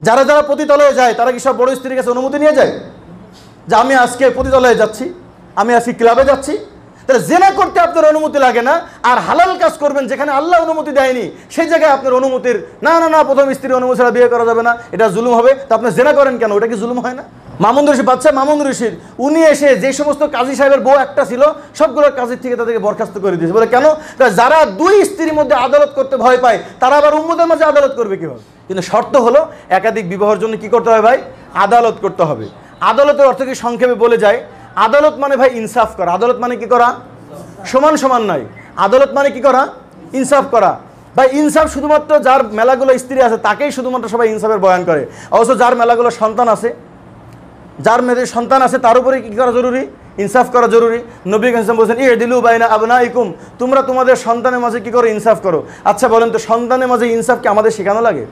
যারা যারা পতিতালয়ে যায় তারা কি সব বড় স্ত্রীর কাছে অনুমতি নিয়ে যায় যে আমি আজকে পতিতালয়ে যাচ্ছি, আমি আজকে ক্লাবে যাচ্ছি? তাহলে জেনা করতে আপনার অনুমতি লাগে না, আর হালাল কাজ করবেন যেখানে আল্লাহ অনুমতি দেয়নি সেই জায়গায় আপনার অনুমতির না না না প্রথম স্ত্রীর অনুমতি ছাড়া বিয়ে করা যাবে না, এটা জুলুম হবে। তো আপনি জেনা করেন কেন? ওটা কি জুলুম হয় না? মামুন রশিদ বাচ্চা মামুন রশিদ উনি এসে যে সমস্ত কাজী সাহেবের বউ একটা ছিল সবগুলো কাজীর থেকে তাদেরকে বরখাস্ত করে দিয়েছে। বলে কেন? যারা দুই স্ত্রীর মধ্যে আদালত করতে ভয় পায় তারা আবার উম্মতের মাঝে আদালত করবে কীভাবে? কিন্তু শর্ত হলো একাধিক বিবাহের জন্য কি করতে হবে ভাই? আদালত করতে হবে। আদালতের অর্থ কি সংক্ষেপে বলে যায়, আদালত মানে ভাই ইনসাফ করা। আদালত মানে কি করা? সমান সমান নয়। আদালত মানে কি করা? ইনসাফ করা। ভাই ইনসাফ শুধুমাত্র যার মেলাগুলো স্ত্রী আছে তাকেই শুধুমাত্র সবাই ইনসাফের বয়ান করে, অবশ্য যার মেলাগুলো সন্তান আছে, যার মেয়েদের সন্তান আছে তার উপরে কী করা জরুরি? ইনসাফ করা জরুরি। নবী কাসম বলছেন ইদিলু বাইনা আবনাইকুম, তোমরা তোমাদের সন্তানের মাঝে কি করো? ইনসাফ করো। আচ্ছা বলেন তো, সন্তানের মাঝে ইনসাফ কি আমাদের শেখানো লাগে?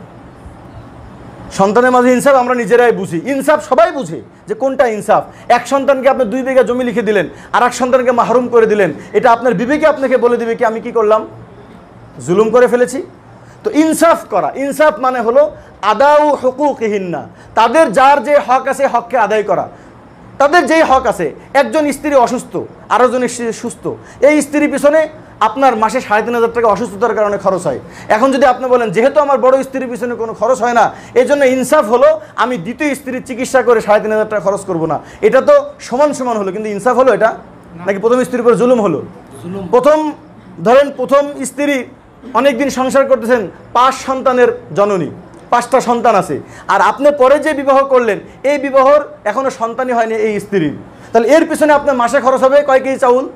সন্তানের মাঝে ইনসাফ আমরা নিজেরাই বুঝি। ইনসাফ সবাই বুঝে যে কোনটা ইনসাফ। এক সন্তানকে আপনি 2 বিঘা জমি লিখে দিলেন, আর এক সন্তানকে মাহরুম করে দিলেন, এটা আপনার বিবেকে আপনাকে বলে দিবে কি আমি কি করলাম? জুলুম করে ফেলেছি। তো ইনসাফ করা, ইনসাফ মানে হলো আদাউ হুকুকিহিন্না, তাদের যার যে হক আছে হককে আদায় করা। তাদের যেই হক আছে, একজন স্ত্রী অসুস্থ, আরেকজন স্ত্রী সুস্থ, এই স্ত্রীর পিছনে আপনার মাসে 3,500 টাকা অসুস্থতার কারণে খরচ হয়। এখন যদি আপনি বলেন যেহেতু আমার বড় স্ত্রীর পিছনে কোনো খরচ হয় না, এই জন্য ইনসাফ হলো আমি দ্বিতীয় স্ত্রীর চিকিৎসা করে 3,500 টাকা খরচ করব না, এটা তো সমান সমান হলো। কিন্তু ইনসাফ হলো এটা নাকি প্রথম স্ত্রীর উপর জুলুম হলো? প্রথম ধরেন প্রথম স্ত্রী অনেকদিন সংসার করতেছেন, 5 সন্তানের জননী, 5টা সন্তান আছে, আর আপনি পরে যে বিবাহ করলেন এই বিবাহর এখনো সন্তানই হয়নি এই স্ত্রীর, তাহলে এর পিছনে আপনার মাসে খরচ হবে কয় কেজি চাউল?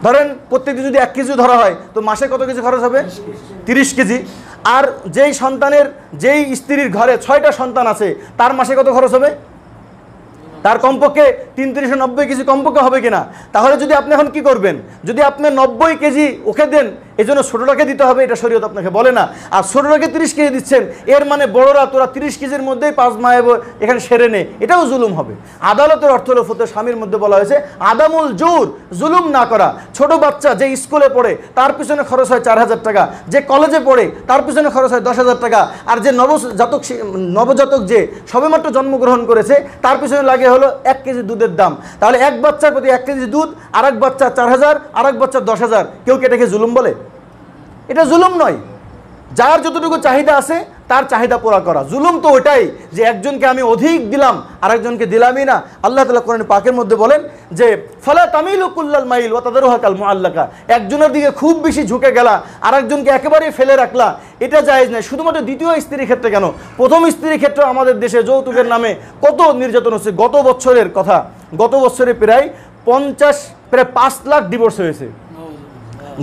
ধরেন প্রত্যেকদিন যদি 1 কেজি ধরা হয় তো মাসে কত কেজি খরচ হবে? 30 কেজি। আর যেই সন্তানের যেই স্ত্রীর ঘরে 6টা সন্তান আছে তার মাসে কত খরচ হবে? তার কমপক্ষে 3,390 কেজি কমপক্ষে হবে কিনা? তাহলে যদি আপনি এখন কি করবেন, যদি আপনি 90 কেজি ওকে দেন, এই জন্য ছোটোটাকে দিতে হবে, এটা শরীয়ত আপনাকে বলে না। আর ছোটোটাকে 30 কেজি দিচ্ছেন, এর মানে বড়রা তোরা 30 কেজির মধ্যেই 5 মায়ে এখানে সেরে নে, এটাও জুলুম হবে। আদালতের অর্থ হলো ফতোয়া স্বামীর মধ্যে বলা হয়েছে আদামুল জুর, জুলুম না করা। ছোট বাচ্চা যে স্কুলে পড়ে তার পিছনে খরচ হয় 4,000 টাকা, যে কলেজে পড়ে তার পিছনে খরচ হয় 10,000 টাকা, আর যে নবজাতক যে সবেমাত্র জন্মগ্রহণ করেছে তার পিছনে লাগে হলো 1 কেজি দুধের দাম। তাহলে এক বাচ্চার প্রতি 1 কেজি দুধ, আর এক বাচ্চা 4,000, আর এক বাচ্চা 10,000। কেউ কি এটাকে জুলুম বলে? এটা জুলুম নয়। যার যতটুকু চাহিদা আছে তার চাহিদা পুরা করা। জুলুম তো ওটাই যে একজনকে আমি অধিক দিলাম আরেকজনকে দিলামই না। আল্লাহ তাআলা কোরআন পাকের মধ্যে বলেন যে ফালা তামিলু কুল্লাল মাইল ওয়া তাদরুহা কাল মুআল্লাকা, একজনের দিকে খুব বেশি ঝুঁকে গেলা আরেকজনকে একেবারে ফেলে রাখলা, এটা জায়েজ নয়। শুধুমাত্র দ্বিতীয় স্ত্রীর ক্ষেত্রে কেন, প্রথম স্ত্রীর ক্ষেত্রে আমাদের দেশে যৌতুকের নামে কত নির্যাতন হচ্ছে। গত বছরের কথা, গত বছরে প্রায় 5 লাখ ডিভোর্স হয়েছে।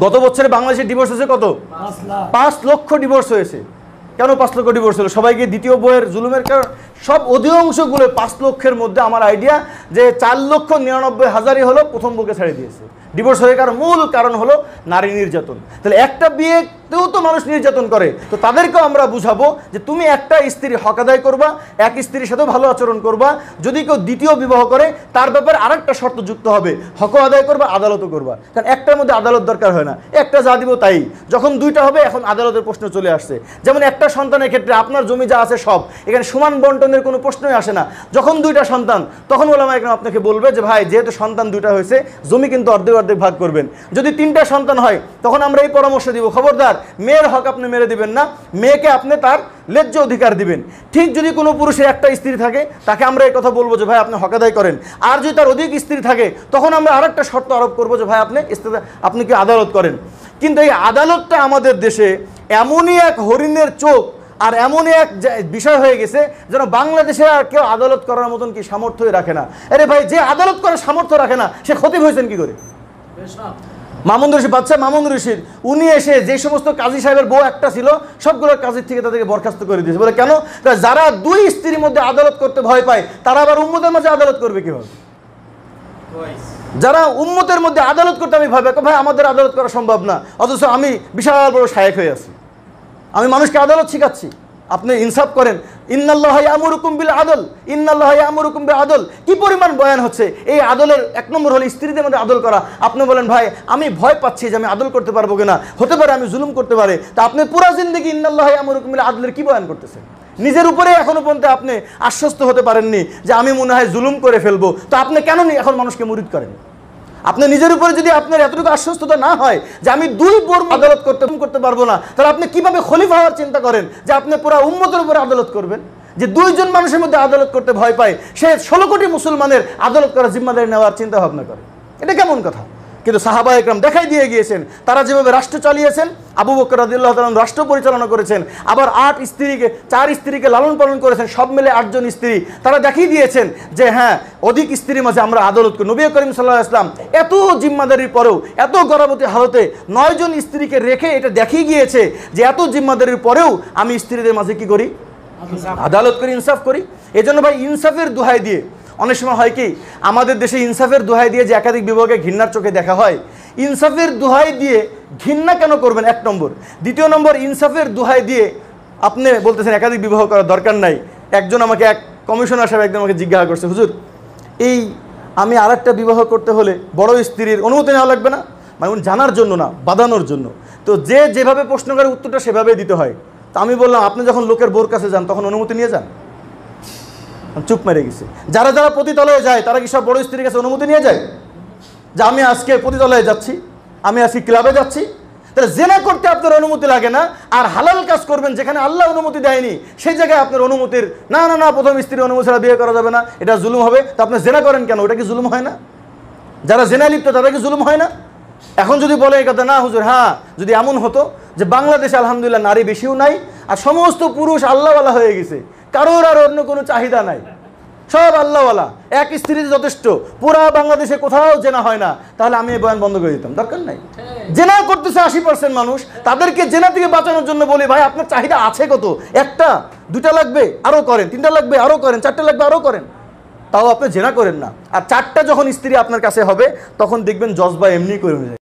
গত বছরে বাংলাদেশে ডিভোর্স হয়েছে কত? 5 লক্ষ ডিভোর্স হয়েছে। কেন 5 লক্ষ ডিভোর্স হলো? সবাইকে দ্বিতীয় বইয়ের জুলুমের কারণ। সব অধিকাংশগুলো 5 লক্ষের মধ্যে আমার আইডিয়া যে 4,99,000 হলো প্রথম বউকে ছেড়ে দিয়েছে ডিভোর্স হয়ে। কারণ মূল কারণ হলো নারী নির্যাতন। তাহলে একটা বিয়েতেও তো মানুষ নির্যাতন করে, তো তাদেরকেও আমরা বুঝাবো যে তুমি একটা স্ত্রী হক আদায় করবা, এক স্ত্রীর সাথেও ভালো আচরণ করবা। যদি কেউ দ্বিতীয় বিবাহ করে তার ব্যাপারে আরেকটা শর্ত যুক্ত হবে, হকও আদায় করবা আদালতও করবা। কারণ একটার মধ্যে আদালত দরকার হয় না, একটা যা দিব তাই। যখন 2টা হবে এখন আদালতের প্রশ্ন চলে আসছে। যেমন একটা সন্তানের ক্ষেত্রে আপনার জমি যা আছে সব, এখানে সমান বন্টনের কোনো প্রশ্নই আসে না। যখন 2টা সন্তান তখন ওলামা একরাম আপনাকে বলবে যে ভাই যেহেতু সন্তান 2টা হয়েছে জমি কিন্তু অর্ধেক অর্ধেক ভাগ করবেন। যদি 3টা সন্তান হয় তখন আমরা এই পরামর্শ দিব, খবরদার মেয়ের হক আপনি মেরে দিবেন না, মেয়েকে আপনি তার ন্যায্য অধিকার দিবেন। ঠিক যদি কোনো পুরুষের একটা স্ত্রী থাকে তাকে আমরা এই কথা বলবো যে ভাই আপনি হক আদায় করেন। আর যদি তার অধিক স্ত্রী থাকে তখন আমরা আরেকটা শর্ত আরোপ করবো যে ভাই আপনি কি আদালত করেন। কিন্তু এই আদালতটা আমাদের দেশে এমনই এক হরিণের চোখ আর এমনই এক বিষয় হয়ে গেছে যেন বাংলাদেশে আর কেউ আদালত করার মতন কি সামর্থ্যই রাখে না। আরে ভাই যে আদালত করার সামর্থ্য রাখে না সে খতিব হয়েছেন কি করে? মামুন রশিদ বাচ্চা মামুন রশিদ উনি এসে যে সমস্ত কাজী সাহেবের বউ একটা ছিল সবগুলো কাজের থেকে তাদেরকে বরখাস্ত করে দিয়েছে। বলে কেন? যারা 2 স্ত্রীর মধ্যে আদালত করতে ভয় পায় তারা আবার উম্মতের মাঝে আদালত করবে কিভাবে? যারা উম্মতের মধ্যে আদালত করতে আমি ভয় পাই, ভাই আমাদের আদালত করা সম্ভব না, অথচ আমি বিশাল বড় শায়েখ হয়ে আছি, আমি মানুষকে আদালত শিখাচ্ছি। আপনি ইনসাফ করেন। ইন্নাল্লাহা ইয়ামুরুকুম বিল আদল, ইন্নাল্লাহা ইয়ামুরুকুম বিল আদল। কি পরিমাণ বয়ান হচ্ছে। এই আদলের 1 নম্বর হলো স্ত্রীদের মধ্যে আদল করা। আপনি বলেন ভাই আমি ভয় পাচ্ছি যে আমি আদল করতে পারবো কিনা, হতে পারে আমি জুলুম করতে পারে। তা আপনি পুরা জিন্দেগি ইন্নাল্লাহা ইয়ামুরুকুম বিল আদলের কি বয়ান করতেছেন? নিজের উপরে এখনো পর্যন্ত আপনি আশ্বস্ত হতে পারেননি যে আমি মনে হয় জুলুম করে ফেলবো, তো আপনি কেন এখন মানুষকে মুরিদ করেন? আপনি নিজের উপরে যদি আপনার এতটুকু আশ্বস্ততা না হয় যে আমি 2 বর্ম আদালত করতে পারবো না, তাহলে আপনি কিভাবে খলিফা হওয়ার চিন্তা করেন যে আপনি পুরো উম্মতের উপরে আদালত করবেন? যে 2 জন মানুষের মধ্যে আদালত করতে ভয় পায়, সে 16 কোটি মুসলমানের আদালত করার জিম্মাদারি নেওয়ার চিন্তা ভাবনা করে, এটা কেমন কথা? কিন্তু সাহাবা একরাম দেখাই দিয়ে গিয়েছেন, তারা যেভাবে রাষ্ট্র চালিয়েছেন, আবু বকর রাদিয়াল্লাহু তাআলা রাষ্ট্র পরিচালনা করেছেন, আবার 4 স্ত্রীকে লালন পালন করেছেন, সব মিলে 8 জন স্ত্রী, তারা দেখিয়ে দিয়েছেন যে হ্যাঁ, অধিক স্ত্রীর মাঝে আমরা আদালত করি। নবী করিম সাল্লাল্লাহু আলাইহি ওয়াসাল্লাম এত জিম্মাদারির পরেও, এত গর্ভবতী হালতে 9 জন স্ত্রীকে রেখে এটা দেখিয়ে গিয়েছে যে এত জিম্মাদারির পরেও আমি স্ত্রীদের মাঝে কি করি? আদালত করি, ইনসাফ করি। এজন্য ভাই ইনসাফের দোহাই দিয়ে অনেক সময় হয় কি, আমাদের দেশে ইনসাফের দোহাই দিয়ে যে একাধিক বিভাগে ঘৃণার চোখে দেখা হয়, ইনসাফের দোহাই দিয়ে ঘৃণা কেন করবেন? 1 নম্বর। 2 নম্বর, ইনসাফের দোহাই দিয়ে আপনি বলতেছেন একাধিক বিবাহ করার দরকার নাই। একজন আমাকে, এক কমিশনার সাহেব একদম আমাকে জিজ্ঞাসা করছে, হুজুর এই আমি আরেকটা বিবাহ করতে হলে বড় স্ত্রীর অনুমতি নেওয়া লাগবে না? মানে উনি জানার জন্য না, বাঁধানোর জন্য। তো যে যেভাবে প্রশ্ন করে উত্তরটা সেভাবেই দিতে হয়। তো আমি বললাম, আপনি যখন লোকের বোর কাছে যান তখন অনুমতি নিয়ে যান? চুপ মেরে গেছে। যারা যারা পতিতালয়ে যায় তারা কি সব বড় স্ত্রীর কাছে অনুমতি নিয়ে যায়? যে আমি আজকে পতিতালয়ে যাচ্ছি, আমি আজকে ক্লাবে যাচ্ছি, তাহলে জেনা করতে আপনার অনুমতি লাগে না, আর হালাল কাজ করবেন যেখানে আল্লাহ অনুমতি দেয়নি সেই জায়গায় আপনার অনুমতির না না না প্রথম স্ত্রীর অনুমতি ছাড়া বিয়ে করা যাবে না, এটা জুলুম হবে। তো আপনি জেনা করেন কেন? ওটা কি জুলুম হয় না? যারা জেনা লিপ্ত তারা কি জুলুম হয় না? এখন যদি বলে এই কথা, না হুজুর হ্যাঁ, যদি এমন হতো যে বাংলাদেশে আলহামদুলিল্লাহ নারী বেশিও নাই আর সমস্ত পুরুষ আল্লাহওয়ালা হয়ে গেছে, কারোর আর অন্য কোনো চাহিদা নাই, সব আল্লাহওয়ালা, এক স্ত্রীতে যথেষ্ট, পুরা বাংলাদেশে কোথাও জেনা হয় না, তাহলে আমি এই বয়ান বন্ধ করে দিতাম। দরকার নাই। জেনা করতেছে 80% মানুষ, তাদেরকে জেনা থেকে বাঁচানোর জন্য বলি, ভাই আপনার চাহিদা আছে কত? 1টা 2টা লাগবে আরও করেন, 3টা লাগবে আরও করেন, 4টা লাগবে আরও করেন, তাও আপনি জেনা করেন না। আর 4টা যখন স্ত্রী আপনার কাছে হবে তখন দেখবেন জজবা এমনি করে যায়।